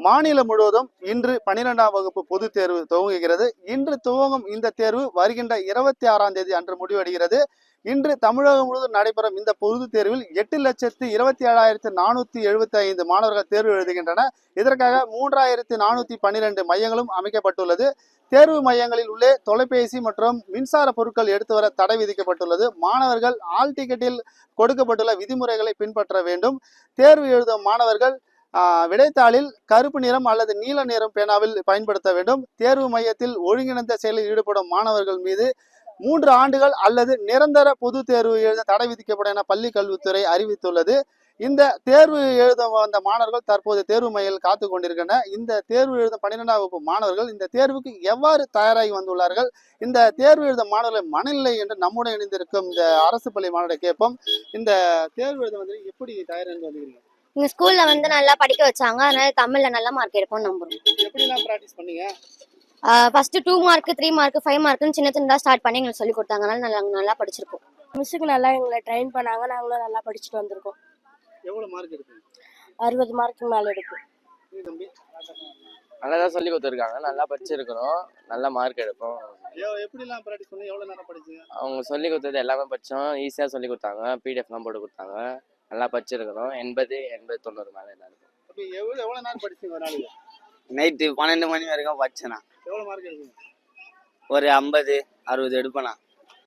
மாநிலம் முழுவதும் இன்று 12ஆம் வகுப்பு பொதுத் தேர்வு துவங்குகிறது. இன்று துவங்கும் இந்த தேர்வு வருகின்ற 26ஆம் தேதி அன்று முடிவடைகிறது. இன்று தமிழகம் முழுவதும் நடைபெறும் இந்த பொதுத் தேர்வில் 8,27,475 மாணவர்கள் தேர்வு எழுதுகின்றனர். இதற்காக 3,412 மையங்களும் அமைக்கப்பட்டுள்ளது. தேர்வு மையங்களில் உள்ளே தொலைபேசி மற்றும் மின்சார பொருட்கள் எடுத்து வர தடை விதிக்கப்பட்டுள்ளது. மாணவர்கள் ஆல் டிக்கெட்டில் கொடுக்கப்பட்டுள்ள விதிமுறைகளை பின்பற்ற வேண்டும். தேர்வு எழுதும் மாணவர்கள் விடைத்தாளில் கருப்பு நிறம் அல்லது நீல நிறம் பேனாவில் பயன்படுத்த வேண்டும். தேர்வு மையத்தில் ஒருங்கிணைந்த செயலில் ஈடுபடும் மாணவர்கள் மீது 3 ஆண்டுகள் அல்லது நிரந்தர பொது தேர்வு எழுத தடை விதிக்கப்படும் என பள்ளி கல்வித்துறை அறிவித்துள்ளது. இந்த தேர்வு எழுத வந்த மாணவர்கள் தற்போது தேர்வு மையில் காத்து கொண்டிருக்கின்றனர். இந்த தேர்வு எழுத 12ஆம் வகுப்பு மாணவர்கள் இந்த தேர்வுக்கு எவ்வாறு தயாராகி வந்துள்ளார்கள், இந்த தேர்வு எழுத மாணவர்களின் மனநிலை என்று நம்முடன் இணைந்திருக்கும் இந்த அரசு பள்ளி மாணவரை கேட்போம். இந்த தேர்வு எழுத வந்து எப்படி தயாராகி வந்துக்கிறீங்க? எங்க ஸ்கூல்ல வந்து நல்லா படிக்க வச்சாங்க, அதனால தமிழ்ல நல்ல மார்க் எடுப்போம்னு நம்புறோம். எப்படிலாம் பிராக்டிஸ் பண்ணீங்க? ஃபர்ஸ்ட் 2 மார்க் 3 மார்க் 5 மார்க்னு சின்ன சின்னதா ஸ்டார்ட் பண்ணி எங்களுக்கு சொல்லி கொடுத்தாங்க. அதனால நல்லா படிச்சிருக்கோம். மிஸ்ஸுக்கு நல்லா எங்களை ட்ரெயின் பண்ணாங்க, நாங்களும் நல்லா படிச்சுட்டு வந்திருக்கோம். எவ்வளவு மார்க் எடுப்பீங்க? 60 மார்க்கு மேல எடுக்கும். நல்லா தான் சொல்லி கொடுத்துருக்காங்க, நல்லா படிச்சிருக்கிறோம், நல்ல மார்க் எடுப்போம். எப்படிலாம் பிராக்டிஸ் பண்ணி எவ்வளவு நேரம் படிச்சீங்க? அவங்க சொல்லி கொடுத்தது எல்லாமே படித்தோம், ஈஸியாக சொல்லி கொடுத்தாங்க, பிடிஎஃப்லாம் போட்டு கொடுத்தாங்க, நல்லா படிச்சிருக்கிறோம். 80 80 90 மேலே எல்லாருக்கும். எவ்வளவு நேரம் படிச்சீங்க ஒரு நாளைக்கு? நைட்டு 12 மணி வரைக்கும் படிச்சேண்ணா. எவ்வளவு மார்க் எடுப்பீங்க? ஒரு 50 60 எடுப்பேண்ணா.